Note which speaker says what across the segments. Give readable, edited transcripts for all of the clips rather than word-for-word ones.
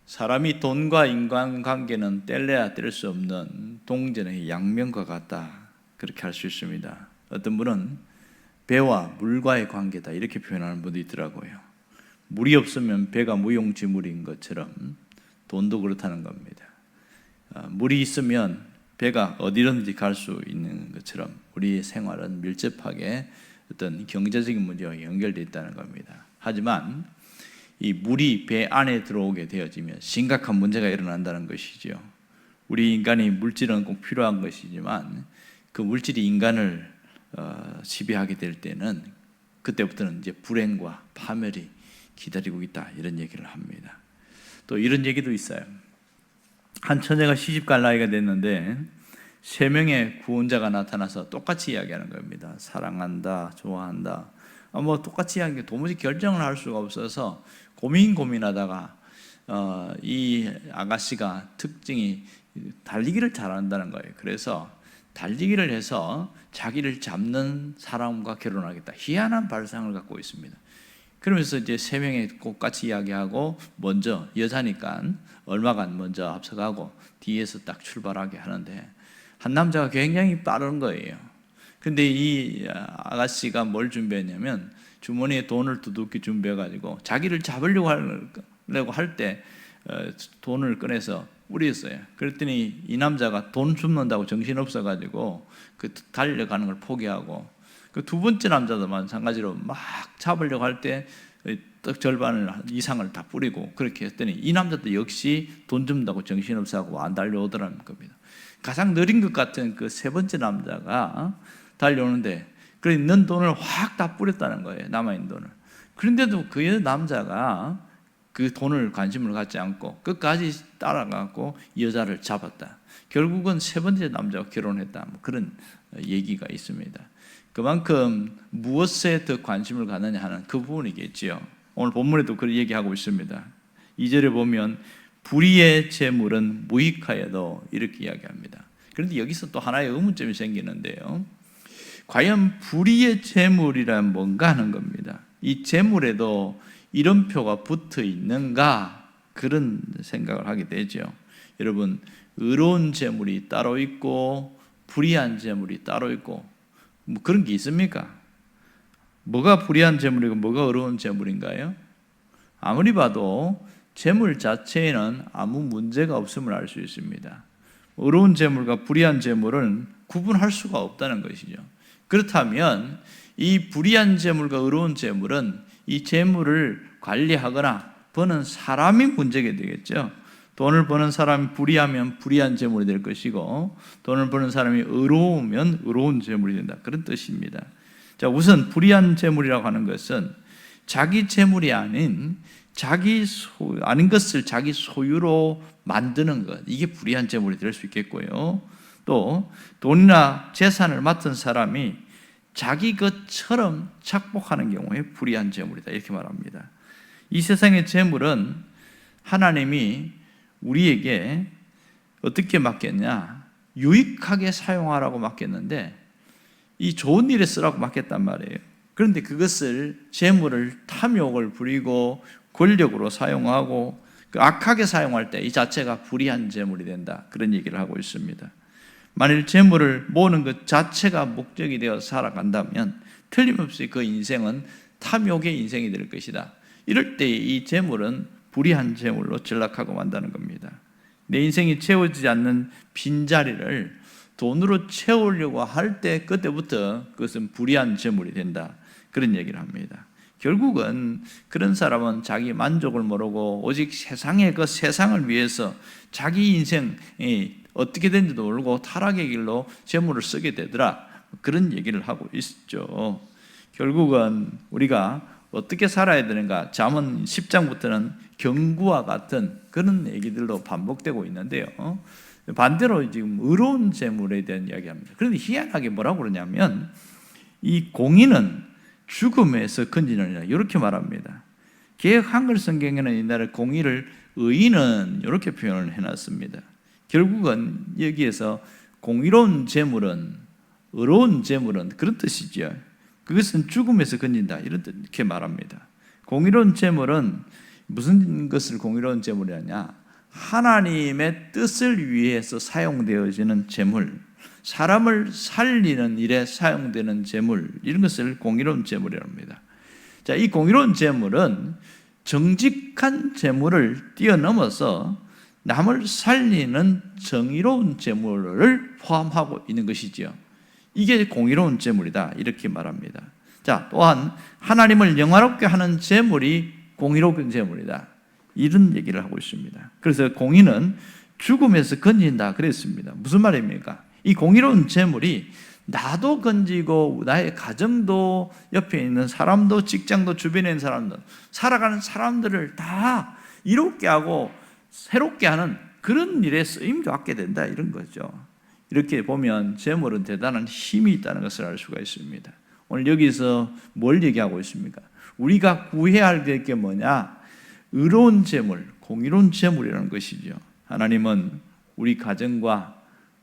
Speaker 1: 사람이 돈과 인간관계는 뗄래야 뗄 수 없는 동전의 양면과 같다, 그렇게 할 수 있습니다. 어떤 분은 배와 물과의 관계다 이렇게 표현하는 분도 있더라고요. 물이 없으면 배가 무용지물인 것처럼 돈도 그렇다는 겁니다. 물이 있으면 배가 어디든지 갈 수 있는 것처럼 우리의 생활은 밀접하게 어떤 경제적인 문제와 연결되어 있다는 겁니다. 하지만 이 물이 배 안에 들어오게 되어지면 심각한 문제가 일어난다는 것이죠. 우리 인간이 물질은 꼭 필요한 것이지만 그 물질이 인간을 지배하게 될 때는 그때부터는 이제 불행과 파멸이 기다리고 있다, 이런 얘기를 합니다. 또 이런 얘기도 있어요. 한 처녀가 시집갈 나이가 됐는데 3명의 구원자가 나타나서 똑같이 이야기하는 겁니다. 사랑한다, 좋아한다. 똑같이 이야기하는 게 도무지 결정을 할 수가 없어서 고민하다가 이 아가씨가 특징이 달리기를 잘한다는 거예요. 그래서 달리기를 해서 자기를 잡는 사람과 결혼하겠다, 희한한 발상을 갖고 있습니다. 그러면서 이제 3명이 똑같이 이야기하고 먼저 여자니까 얼마간 먼저 앞서가고 뒤에서 딱 출발하게 하는데 한 남자가 굉장히 빠른 거예요. 근데 이 아가씨가 뭘 준비했냐면 주머니에 돈을 두둑히 준비해가지고 자기를 잡으려고 할 때 돈을 꺼내서 뿌렸어요. 그랬더니 이 남자가 돈 줍는다고 정신없어가지고 그 달려가는 걸 포기하고, 그 2번째 남자도 마찬가지로 막 잡으려고 할 때 절반을 이상을 다 뿌리고 그렇게 했더니 이 남자도 역시 돈 줍는다고 정신없어하고 안 달려오더라는 겁니다. 가장 느린 것 같은 그 3번째 남자가 달려오는데 그래 있는 돈을 확 다 뿌렸다는 거예요. 남아있는 돈을. 그런데도 그 남자가 그 돈을 관심을 갖지 않고 끝까지 따라가고 여자를 잡았다. 결국은 3번째 남자와 결혼했다, 그런 얘기가 있습니다. 그만큼 무엇에 더 관심을 갖느냐 하는 그 부분이겠지요. 오늘 본문에도 그런 얘기하고 있습니다. 2절에 보면 불의의 재물은 무익하여도 이렇게 이야기합니다. 그런데 여기서 또 하나의 의문점이 생기는데요. 과연 불의의 재물이란 뭔가 하는 겁니다. 이 재물에도 이름표가 붙어 있는가, 그런 생각을 하게 되죠. 여러분, 의로운 재물이 따로 있고 불의한 재물이 따로 있고 그런 게 있습니까? 뭐가 불의한 재물이고 뭐가 의로운 재물인가요? 아무리 봐도 재물 자체에는 아무 문제가 없음을 알 수 있습니다. 의로운 재물과 불의한 재물은 구분할 수가 없다는 것이죠. 그렇다면 이 불의한 재물과 의로운 재물은 이 재물을 관리하거나 버는 사람이 문제가 되겠죠. 돈을 버는 사람이 불의하면 불의한 재물이 될 것이고 돈을 버는 사람이 의로우면 의로운 재물이 된다, 그런 뜻입니다. 자, 우선 불의한 재물이라고 하는 것은 자기 재물이 아닌 아닌 것을 자기 소유로 만드는 것, 이게 불의한 재물이 될 수 있겠고요. 또 돈이나 재산을 맡은 사람이 자기 것처럼 착복하는 경우에 불의한 재물이다, 이렇게 말합니다. 이 세상의 재물은 하나님이 우리에게 어떻게 맡겼냐, 유익하게 사용하라고 맡겼는데 이 좋은 일에 쓰라고 맡겼단 말이에요. 그런데 그것을 재물을 탐욕을 부리고 권력으로 사용하고 악하게 사용할 때 이 자체가 불의한 재물이 된다, 그런 얘기를 하고 있습니다. 만일 재물을 모으는 것 자체가 목적이 되어 살아간다면 틀림없이 그 인생은 탐욕의 인생이 될 것이다. 이럴 때 이 재물은 불의한 재물로 전락하고 만다는 겁니다. 내 인생이 채워지지 않는 빈자리를 돈으로 채우려고 할 때 그때부터 그것은 불의한 재물이 된다, 그런 얘기를 합니다. 결국은 그런 사람은 자기 만족을 모르고 오직 세상의 그 세상을 위해서 자기 인생이 어떻게 된지도 모르고 타락의 길로 재물을 쓰게 되더라, 그런 얘기를 하고 있죠. 결국은 우리가 어떻게 살아야 되는가, 잠언 10장부터는 경구와 같은 그런 얘기들로 반복되고 있는데요. 반대로 지금 의로운 재물에 대한 이야기합니다. 그런데 희한하게 뭐라고 그러냐면 이 공의는 죽음에서 건지느니라, 이렇게 말합니다. 개역 한글 성경에는 이날의 공의를 의인은 이렇게 표현을 해놨습니다. 결국은 여기에서 공의로운 재물은, 의로운 재물은 그런 뜻이죠. 그것은 죽음에서 건진다, 이렇게 말합니다. 공의로운 재물은 무슨 것을 공의로운 재물이냐? 하나님의 뜻을 위해서 사용되어지는 재물, 사람을 살리는 일에 사용되는 재물, 이런 것을 공의로운 재물이라고 합니다. 자, 이 공의로운 재물은 정직한 재물을 뛰어넘어서 남을 살리는 정의로운 재물을 포함하고 있는 것이지요. 이게 공의로운 재물이다, 이렇게 말합니다. 자, 또한 하나님을 영화롭게 하는 재물이 공의로운 재물이다, 이런 얘기를 하고 있습니다. 그래서 공의는 죽음에서 건진다 그랬습니다. 무슨 말입니까? 이 공의로운 재물이 나도 건지고 나의 가정도, 옆에 있는 사람도, 직장도, 주변에 있는 사람도, 살아가는 사람들을 다 이롭게 하고 새롭게 하는 그런 일에 쓰임도 받게 된다, 이런 거죠. 이렇게 보면 재물은 대단한 힘이 있다는 것을 알 수가 있습니다. 오늘 여기서 뭘 얘기하고 있습니까? 우리가 구해야 할 게 뭐냐? 의로운 재물, 공의로운 재물이라는 것이죠. 하나님은 우리 가정과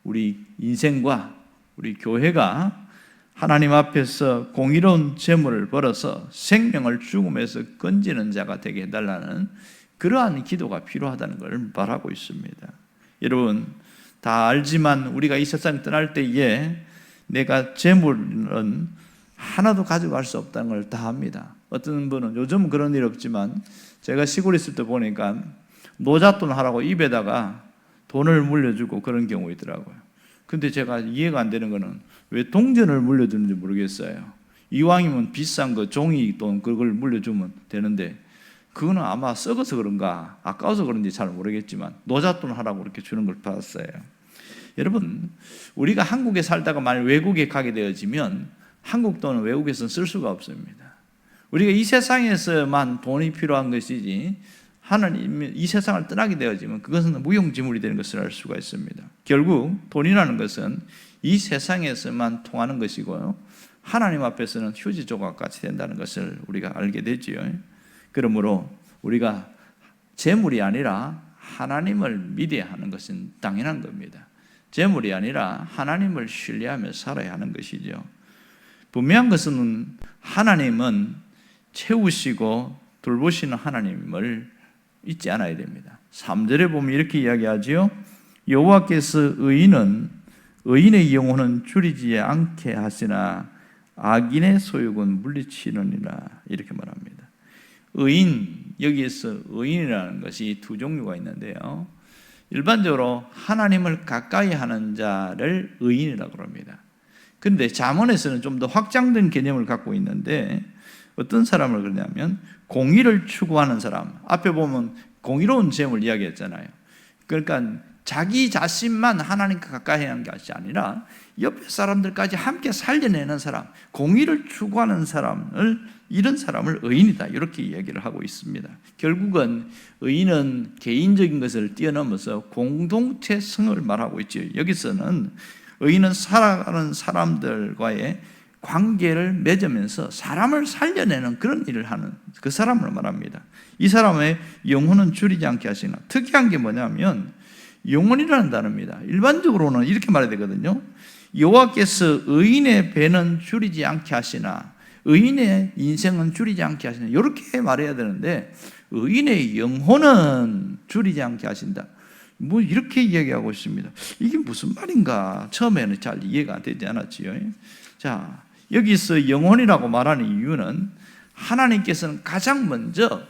Speaker 1: 우리 인생과 우리 교회가 하나님 앞에서 공의로운 재물을 벌어서 생명을 죽음에서 건지는 자가 되게 해달라는 그러한 기도가 필요하다는 걸 말하고 있습니다. 여러분 다 알지만 우리가 이 세상 떠날 때에 내가 재물은 하나도 가져갈 수 없다는 걸 다 압니다. 어떤 분은 요즘은 그런 일 없지만 제가 시골에 있을 때 보니까 노잣돈 하라고 입에다가 돈을 물려주고 그런 경우 있더라고요. 근데 제가 이해가 안 되는 거는 왜 동전을 물려주는지 모르겠어요. 이왕이면 비싼 거 종이 돈 그걸 물려주면 되는데 그거는 아마 썩어서 그런가 아까워서 그런지 잘 모르겠지만 노잣돈 하라고 이렇게 주는 걸 봤어요. 여러분 우리가 한국에 살다가 만약 외국에 가게 되어지면 한국 돈은 외국에서는 쓸 수가 없습니다. 우리가 이 세상에서만 돈이 필요한 것이지 하나님 이 세상을 떠나게 되어지면 그것은 무용지물이 되는 것을 알 수가 있습니다. 결국 돈이라는 것은 이 세상에서만 통하는 것이고요, 하나님 앞에서는 휴지 조각같이 된다는 것을 우리가 알게 되지요. 그러므로 우리가 재물이 아니라 하나님을 믿어야 하는 것은 당연한 겁니다. 재물이 아니라 하나님을 신뢰하며 살아야 하는 것이죠. 분명한 것은 하나님은 채우시고 돌보시는 하나님을 잊지 않아야 됩니다. 3절에 보면 이렇게 이야기하지요. 여호와께서 의인의 영혼은 줄이지 않게 하시나 악인의 소욕은 물리치느니라, 이렇게 말합니다. 의인, 여기에서 의인이라는 것이 두 종류가 있는데요, 일반적으로 하나님을 가까이 하는 자를 의인이라고 합니다. 그런데 잠언에서는 좀 더 확장된 개념을 갖고 있는데 어떤 사람을 그러냐면 공의를 추구하는 사람, 앞에 보면 공의로운 재물 이야기했잖아요. 그러니까 자기 자신만 하나님과 가까이 하는 것이 아니라 옆에 사람들까지 함께 살려내는 사람, 공의를 추구하는 사람을, 이런 사람을 의인이다, 이렇게 이야기를 하고 있습니다. 결국은 의인은 개인적인 것을 뛰어넘어서 공동체성을 말하고 있죠. 여기서는 의인은 살아가는 사람들과의 관계를 맺으면서 사람을 살려내는 그런 일을 하는 그 사람을 말합니다. 이 사람의 영혼은 줄이지 않게 하시나. 특이한 게 뭐냐면 영혼이라는 단어입니다. 일반적으로는 이렇게 말해야 되거든요. 여호와께서 의인의 배는 줄이지 않게 하시나, 의인의 인생은 줄이지 않게 하시나, 이렇게 말해야 되는데 의인의 영혼은 줄이지 않게 하신다, 뭐 이렇게 이야기하고 있습니다. 이게 무슨 말인가 처음에는 잘 이해가 되지 않았지요. 자, 여기서 영혼이라고 말하는 이유는 하나님께서는 가장 먼저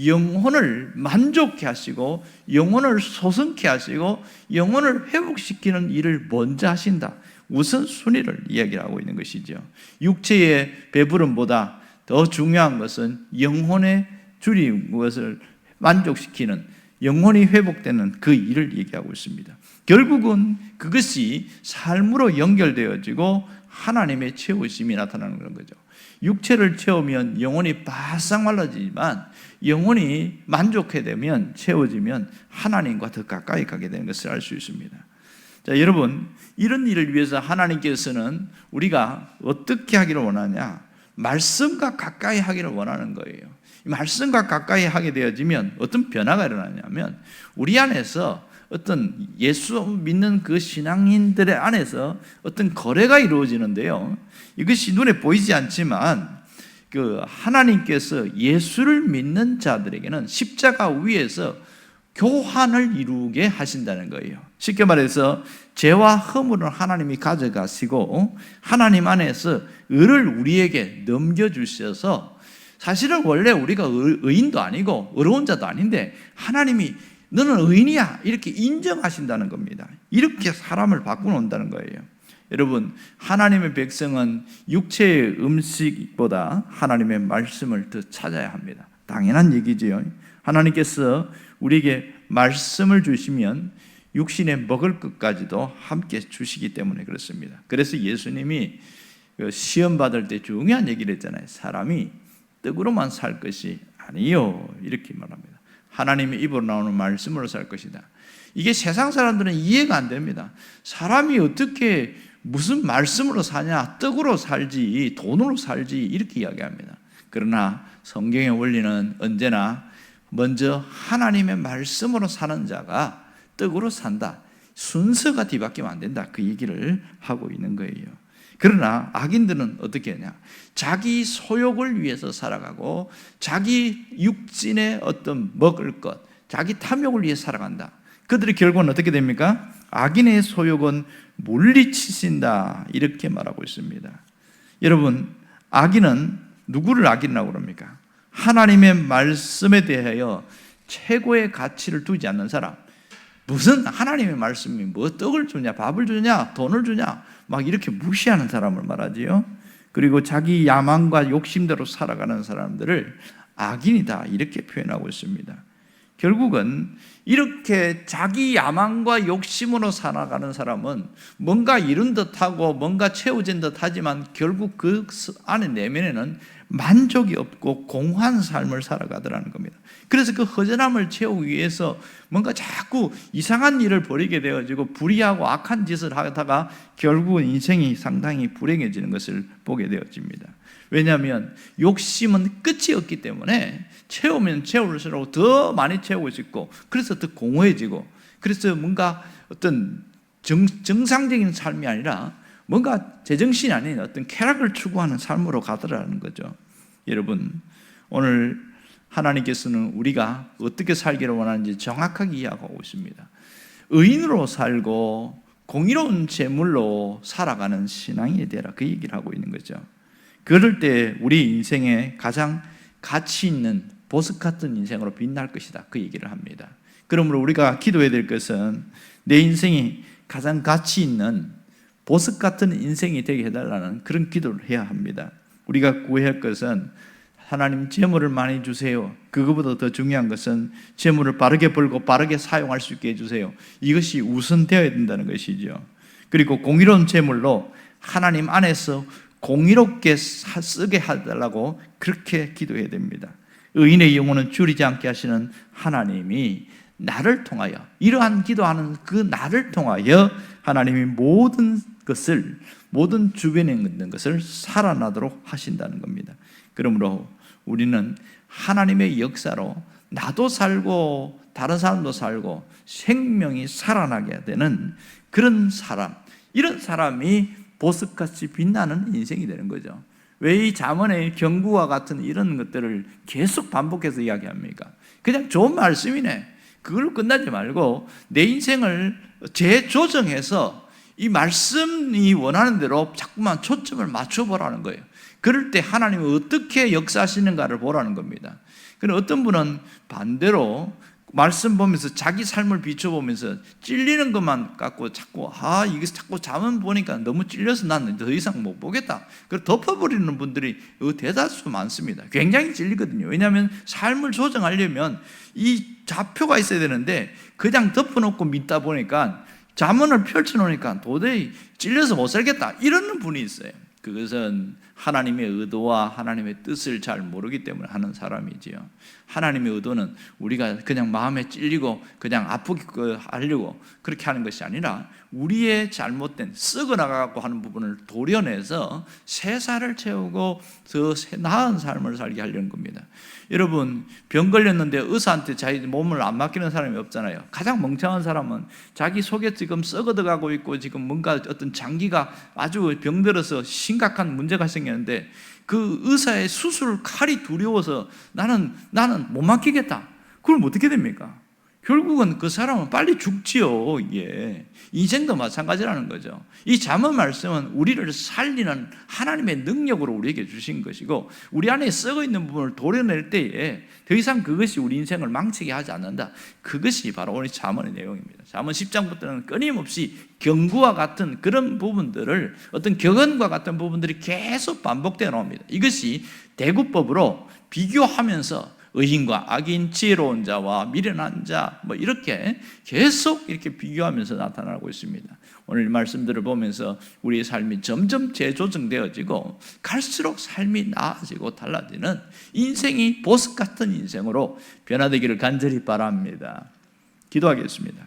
Speaker 1: 영혼을 만족케 하시고 영혼을 소성케 하시고 영혼을 회복시키는 일을 먼저 하신다, 우선순위를 이야기하고 있는 것이죠. 육체의 배부름보다 더 중요한 것은 영혼의 줄인 것을 만족시키는, 영혼이 회복되는 그 일을 얘기하고 있습니다. 결국은 그것이 삶으로 연결되어지고 하나님의 채우심이 나타나는 그런 거죠. 육체를 채우면 영혼이 바싹 말라지지만 영혼이 만족해 되면, 채워지면 하나님과 더 가까이 가게 되는 것을 알 수 있습니다. 자, 여러분, 이런 일을 위해서 하나님께서는 우리가 어떻게 하기를 원하냐? 말씀과 가까이 하기를 원하는 거예요. 말씀과 가까이 하게 되어지면 어떤 변화가 일어나냐면 우리 안에서 어떤 예수 믿는 그 신앙인들의 안에서 어떤 거래가 이루어지는데요, 이것이 눈에 보이지 않지만 그 하나님께서 예수를 믿는 자들에게는 십자가 위에서 교환을 이루게 하신다는 거예요. 쉽게 말해서 죄와 허물을 하나님이 가져가시고 하나님 안에서 의를 우리에게 넘겨주셔서, 사실은 원래 우리가 의인도 아니고 어려운 자도 아닌데 하나님이 너는 의인이야 이렇게 인정하신다는 겁니다. 이렇게 사람을 바꾸는다는 거예요. 여러분, 하나님의 백성은 육체의 음식보다 하나님의 말씀을 더 찾아야 합니다. 당연한 얘기지요. 하나님께서 우리에게 말씀을 주시면 육신에 먹을 것까지도 함께 주시기 때문에 그렇습니다. 그래서 예수님이 시험 받을 때 중요한 얘기를 했잖아요. 사람이 떡으로만 살 것이 아니요, 이렇게 말합니다. 하나님의 입으로 나오는 말씀으로 살 것이다. 이게 세상 사람들은 이해가 안 됩니다. 사람이 어떻게 무슨 말씀으로 사냐, 떡으로 살지 돈으로 살지 이렇게 이야기합니다. 그러나 성경의 원리는 언제나 먼저 하나님의 말씀으로 사는 자가 떡으로 산다, 순서가 뒤바뀌면 안 된다, 그 얘기를 하고 있는 거예요. 그러나 악인들은 어떻게 하냐, 자기 소욕을 위해서 살아가고 자기 육신의 어떤 먹을 것, 자기 탐욕을 위해 살아간다. 그들의 결과는 어떻게 됩니까? 악인의 소욕은 물리치신다, 이렇게 말하고 있습니다. 여러분, 악인은 누구를 악인이라고 그럽니까? 하나님의 말씀에 대하여 최고의 가치를 두지 않는 사람. 무슨 하나님의 말씀이 뭐 떡을 주냐, 밥을 주냐, 돈을 주냐, 막 이렇게 무시하는 사람을 말하지요. 그리고 자기 야망과 욕심대로 살아가는 사람들을 악인이다, 이렇게 표현하고 있습니다. 결국은 이렇게 자기 야망과 욕심으로 살아가는 사람은 뭔가 이룬 듯하고 뭔가 채워진 듯하지만 결국 그 안에 내면에는 만족이 없고 공허한 삶을 살아가더라는 겁니다. 그래서 그 허전함을 채우기 위해서 뭔가 자꾸 이상한 일을 벌이게 되어지고 불의하고 악한 짓을 하다가 결국은 인생이 상당히 불행해지는 것을 보게 되어집니다. 왜냐하면 욕심은 끝이 없기 때문에 채우면 채울수록 더 많이 채우고 싶고, 그래서 더 공허해지고, 그래서 뭔가 어떤 정상적인 삶이 아니라 뭔가 제정신이 아닌 어떤 쾌락을 추구하는 삶으로 가더라는 거죠. 여러분, 오늘 하나님께서는 우리가 어떻게 살기를 원하는지 정확하게 이야기하고 있습니다. 의인으로 살고 공의로운 재물로 살아가는 신앙이 되라, 그 얘기를 하고 있는 거죠. 그럴 때 우리 인생에 가장 가치 있는 보석 같은 인생으로 빛날 것이다, 그 얘기를 합니다. 그러므로 우리가 기도해야 될 것은 내 인생이 가장 가치 있는 보석 같은 인생이 되게 해달라는 그런 기도를 해야 합니다. 우리가 구해야 할 것은 하나님 재물을 많이 주세요. 그거보다 더 중요한 것은 재물을 빠르게 벌고 빠르게 사용할 수 있게 해주세요. 이것이 우선되어야 된다는 것이죠. 그리고 공의로운 재물로 하나님 안에서 공의롭게 쓰게 해달라고 그렇게 기도해야 됩니다. 의인의 영혼은 줄이지 않게 하시는 하나님이 나를 통하여, 이러한 기도하는 그 나를 통하여 하나님이 모든 것을, 모든 주변에 있는 것을 살아나도록 하신다는 겁니다. 그러므로 우리는 하나님의 역사로 나도 살고 다른 사람도 살고 생명이 살아나게 되는 그런 사람, 이런 사람이 보석같이 빛나는 인생이 되는 거죠. 왜 이 잠언의 경구와 같은 이런 것들을 계속 반복해서 이야기합니까? 그냥 좋은 말씀이네, 그걸로 끝나지 말고 내 인생을 재조정해서 이 말씀이 원하는 대로 자꾸만 초점을 맞춰보라는 거예요. 그럴 때 하나님이 어떻게 역사하시는가를 보라는 겁니다. 그런데 어떤 분은 반대로 말씀 보면서 자기 삶을 비춰보면서 찔리는 것만 갖고 자꾸 이거 자꾸 잠은 보니까 너무 찔려서 나는 더 이상 못 보겠다, 그래서 덮어버리는 분들이 대다수 많습니다. 굉장히 찔리거든요. 왜냐하면 삶을 조정하려면 이 좌표가 있어야 되는데 그냥 덮어놓고 믿다 보니까 잠언을 펼쳐놓으니까 도저히 찔려서 못 살겠다, 이러는 분이 있어요. 그것은 하나님의 의도와 하나님의 뜻을 잘 모르기 때문에 하는 사람이지요. 하나님의 의도는 우리가 그냥 마음에 찔리고 그냥 아프게 하려고 그렇게 하는 것이 아니라 우리의 잘못된 썩어나가고 하는 부분을 도려내서 새 살을 채우고 더 나은 삶을 살게 하려는 겁니다. 여러분, 병 걸렸는데 의사한테 자기 몸을 안 맡기는 사람이 없잖아요. 가장 멍청한 사람은 자기 속에 지금 썩어들어가고 있고 지금 뭔가 어떤 장기가 아주 병들어서 심각한 문제가 생겼는데 그 의사의 수술 칼이 두려워서 나는 못 맡기겠다, 그럼 어떻게 됩니까? 결국은 그 사람은 빨리 죽지요. 이게 인생도 마찬가지라는 거죠. 이 잠언 말씀은 우리를 살리는 하나님의 능력으로 우리에게 주신 것이고, 우리 안에 썩어 있는 부분을 도려낼 때에 더 이상 그것이 우리 인생을 망치게 하지 않는다. 그것이 바로 오늘 잠언의 내용입니다. 잠언 10장부터는 끊임없이 경고와 같은 그런 부분들을, 어떤 격언과 같은 부분들이 계속 반복되어 나옵니다. 이것이 대구법으로 비교하면서 의인과 악인, 지혜로운 자와 미련한 자, 이렇게 계속 이렇게 비교하면서 나타나고 있습니다. 오늘 이 말씀들을 보면서 우리의 삶이 점점 재조정되어지고 갈수록 삶이 나아지고 달라지는 인생이 보석 같은 인생으로 변화되기를 간절히 바랍니다. 기도하겠습니다.